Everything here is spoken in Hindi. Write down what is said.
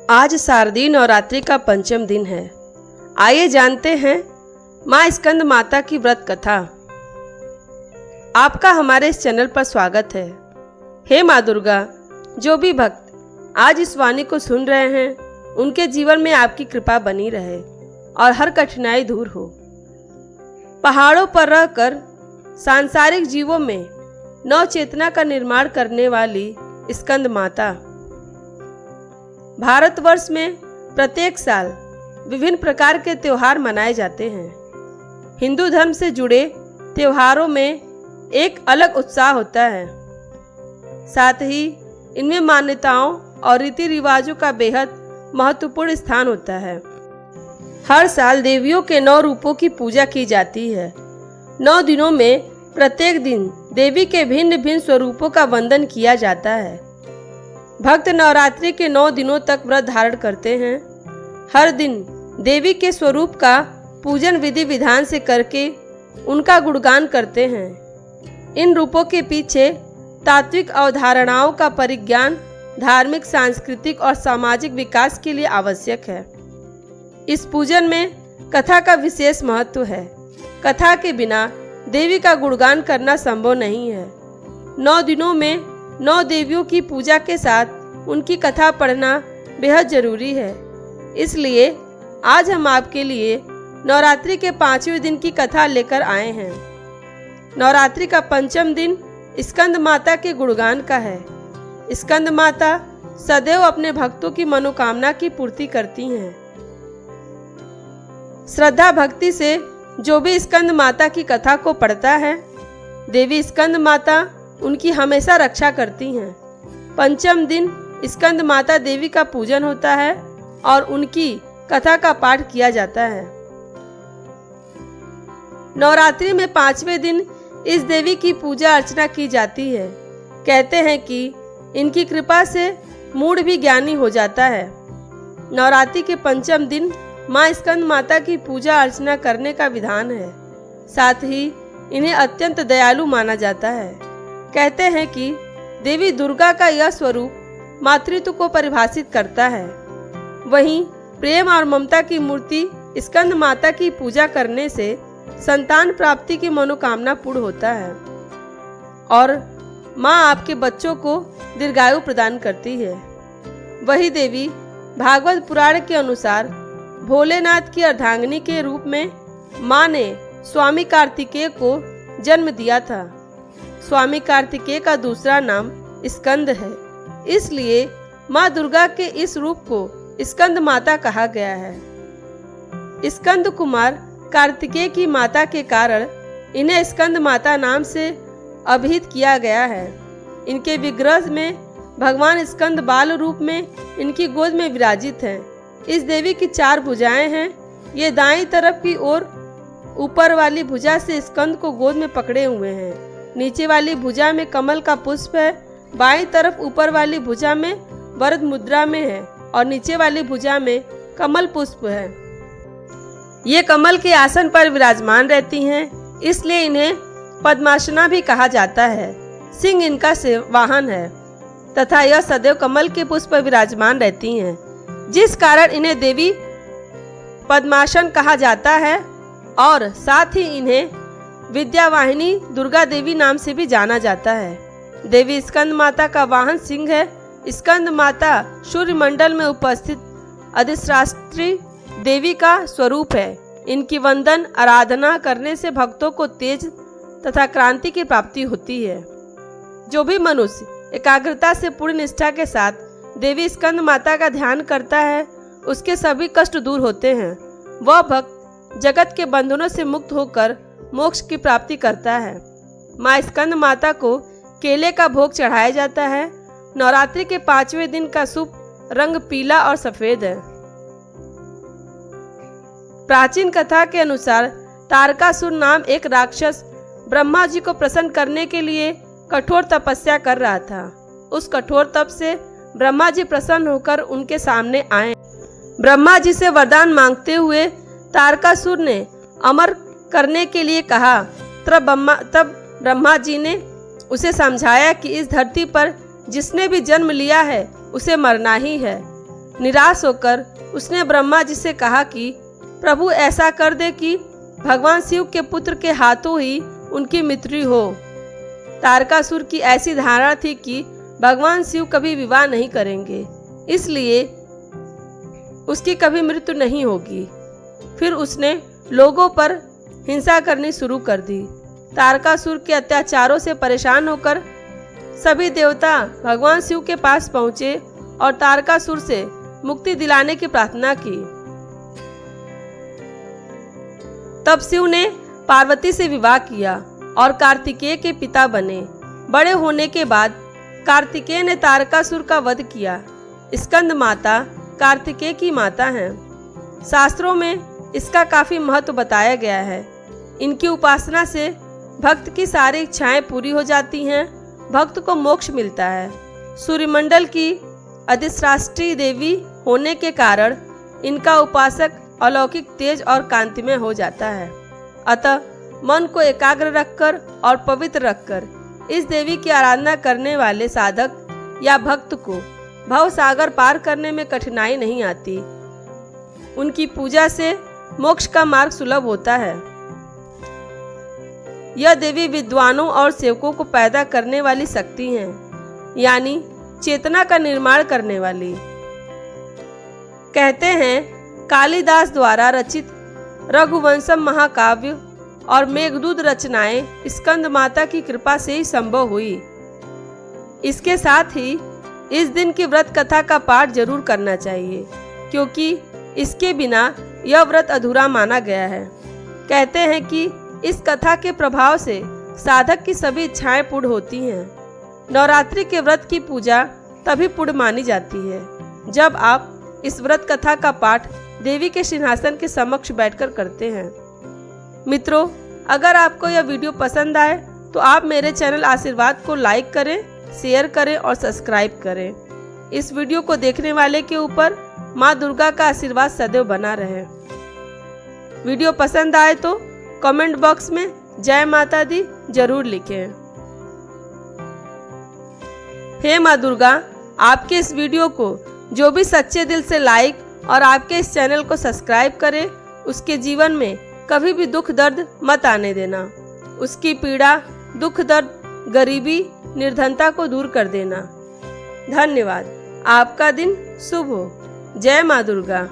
आज शारदीय नवरात्रि का पंचम दिन है। आइए जानते हैं माँ स्कंद माता की व्रत कथा। आपका हमारे इस चैनल पर स्वागत है। हे माँ दुर्गा, जो भी भक्त आज इस वाणी को सुन रहे हैं उनके जीवन में आपकी कृपा बनी रहे और हर कठिनाई दूर हो। पहाड़ों पर रहकर सांसारिक जीवों में नव चेतना का निर्माण करने वाली स्कंद माता। भारतवर्ष में प्रत्येक साल विभिन्न प्रकार के त्योहार मनाए जाते हैं। हिंदू धर्म से जुड़े त्योहारों में एक अलग उत्साह होता है, साथ ही इनमें मान्यताओं और रीति रिवाजों का बेहद महत्वपूर्ण स्थान होता है। हर साल देवियों के 9 रूपों की पूजा की जाती है। 9 दिनों में प्रत्येक दिन देवी के भिन्न भिन्न स्वरूपों का वंदन किया जाता है। भक्त नवरात्रि के 9 दिनों तक व्रत धारण करते हैं। हर दिन देवी के स्वरूप का पूजन विधि विधान से करके उनका गुणगान करते हैं। इन रूपों के पीछे तात्विक अवधारणाओं का परिज्ञान धार्मिक, सांस्कृतिक और सामाजिक विकास के लिए आवश्यक है। इस पूजन में कथा का विशेष महत्व है। कथा के बिना देवी का गुणगान करना संभव नहीं है। 9 दिनों में 9 देवियों की पूजा के साथ उनकी कथा पढ़ना बेहद जरूरी है। इसलिए आज हम आपके लिए नवरात्रि के 5वें दिन की कथा लेकर आए हैं। नवरात्रि का पंचम दिन स्कंद माता के गुणगान का है। स्कंद माता सदैव अपने भक्तों की मनोकामना की पूर्ति करती हैं। श्रद्धा भक्ति से जो भी स्कंद माता की कथा को पढ़ता है, देवी स्कंद माता उनकी हमेशा रक्षा करती हैं। पंचम दिन स्कंद माता देवी का पूजन होता है और उनकी कथा का पाठ किया जाता है। नवरात्रि में 5वें दिन इस देवी की पूजा अर्चना की जाती है। कहते हैं कि इनकी कृपा से मूढ़ भी ज्ञानी हो जाता है। नवरात्रि के पंचम दिन माँ स्कंद माता की पूजा अर्चना करने का विधान है। साथ ही इन्हें अत्यंत दयालु माना जाता है। कहते हैं कि देवी दुर्गा का यह स्वरूप मातृत्व को परिभाषित करता है। वहीं प्रेम और ममता की मूर्ति स्कंद माता की पूजा करने से संतान प्राप्ति की मनोकामना पूर्ण होता है और माँ आपके बच्चों को दीर्घायु प्रदान करती है। वही देवी भागवत पुराण के अनुसार भोलेनाथ की अर्धांगिनी के रूप में माँ ने स्वामी कार्तिकेय को जन्म दिया था। स्वामी कार्तिकेय का दूसरा नाम स्कंद है, इसलिए माँ दुर्गा के इस रूप को स्कंद माता कहा गया है। स्कंद कुमार कार्तिकेय की माता के कारण इन्हें स्कंद माता नाम से अभिहित किया गया है। इनके विग्रह में भगवान स्कंद बाल रूप में इनकी गोद में विराजित हैं। इस देवी की 4 भुजाएं हैं। ये दाईं तरफ की ओर ऊपर वाली भुजा से स्कंद को गोद में पकड़े हुए हैं। नीचे वाली भुजा में कमल का पुष्प है। बाईं तरफ ऊपर वाली भुजा में वरद मुद्रा में है और नीचे वाली भुजा में कमल पुष्प है। ये कमल के आसन पर विराजमान रहती हैं, इसलिए इन्हें पद्मासना भी कहा जाता है। सिंह इनका वाहन है तथा यह सदैव कमल के पुष्प पर विराजमान रहती हैं, जिस कारण इन्हें देवी पद्मासन कहा जाता है और साथ ही इन्हें विद्यावाहिनी दुर्गा देवी नाम से भी जाना जाता है। देवी स्कंद माता का वाहन सिंह है। स्कंद माता सूर्य मंडल में उपस्थित अधिष्ठात्री देवी का स्वरूप है। इनकी वंदन आराधना करने से भक्तों को तेज तथा क्रांति की प्राप्ति होती है। जो भी मनुष्य एकाग्रता से पूर्ण निष्ठा के साथ देवी स्कंद माता का ध्यान करता है, उसके सभी कष्ट दूर होते हैं। वह भक्त जगत के बंधनों से मुक्त होकर मोक्ष की प्राप्ति करता है। माँ स्कंद माता को केले का भोग चढ़ाया जाता है। नवरात्रि के 5वें दिन का शुभ रंग पीला और सफेद है। प्राचीन कथा के अनुसार तारकासुर नाम एक राक्षस ब्रह्मा जी को प्रसन्न करने के लिए कठोर तपस्या कर रहा था। उस कठोर तप से ब्रह्मा जी प्रसन्न होकर उनके सामने आए। ब्रह्मा जी से वरदान मांगते हुए तारकासुर ने अमर करने के लिए कहा। तब ब्रह्मा जी ने उसे समझाया कि इस धरती पर जिसने भी जन्म लिया है उसे मरना ही है। निराश होकर उसने ब्रह्मा जी से कहा कि प्रभु ऐसा कर दे कि भगवान शिव के पुत्र के हाथों ही उनकी मृत्यु हो। तारकासुर की ऐसी धारणा थी कि भगवान शिव कभी विवाह नहीं करेंगे, इसलिए उसकी कभी मृत्यु नहीं होगी। फिर उसने लोगों पर हिंसा करनी शुरू कर दी। तारकासुर के अत्याचारों से परेशान होकर सभी देवता भगवान शिव के पास पहुंचे और तारकासुर से मुक्ति दिलाने की प्रार्थना की। तब शिव ने पार्वती से विवाह किया और कार्तिकेय के पिता बने। बड़े होने के बाद कार्तिकेय ने तारकासुर का वध किया। स्कंद माता कार्तिकेय की माता हैं। शास्त्रों में इसका काफी महत्व बताया गया है। इनकी उपासना से भक्त की सारी इच्छाएं पूरी हो जाती हैं, भक्त को मोक्ष मिलता है। सूर्यमंडल की अधिष्ठात्री देवी होने के कारण इनका उपासक अलौकिक तेज और कांतिमय हो जाता है। अतः मन को एकाग्र रखकर और पवित्र रखकर इस देवी की आराधना करने वाले साधक या भक्त को भव सागर पार करने में कठिनाई नहीं आती। उनकी पूजा से मोक्ष का मार्ग सुलभ होता है। यह देवी विद्वानों और सेवकों को पैदा करने वाली शक्ति है, यानी चेतना का निर्माण करने वाली। कहते हैं कालिदास द्वारा रचित रघुवंशम महाकाव्य और मेघदूत रचनाएं स्कंद माता की कृपा से ही संभव हुई। इसके साथ ही इस दिन की व्रत कथा का पाठ जरूर करना चाहिए, क्योंकि इसके बिना यह व्रत अधूरा माना गया है। कहते हैं कि इस कथा के प्रभाव से साधक की सभी इच्छाएं पूर्ण होती हैं। नवरात्रि के व्रत की पूजा तभी पूर्ण मानी जाती है जब आप इस व्रत कथा का पाठ देवी के सिंहासन के समक्ष बैठकर करते हैं। मित्रों, अगर आपको यह वीडियो पसंद आए तो आप मेरे चैनल आशीर्वाद को लाइक करें, शेयर करें और सब्सक्राइब करें। इस वीडियो को देखने वाले के ऊपर माँ दुर्गा का आशीर्वाद सदैव बना रहे। वीडियो पसंद आए तो कमेंट बॉक्स में जय माता दी जरूर लिखें। हे माँ दुर्गा, आपके इस वीडियो को जो भी सच्चे दिल से लाइक और आपके इस चैनल को सब्सक्राइब करे, उसके जीवन में कभी भी दुख दर्द मत आने देना। उसकी पीड़ा, दुख दर्द, गरीबी, निर्धनता को दूर कर देना। धन्यवाद। आपका दिन शुभ हो। जय माँ दुर्गा।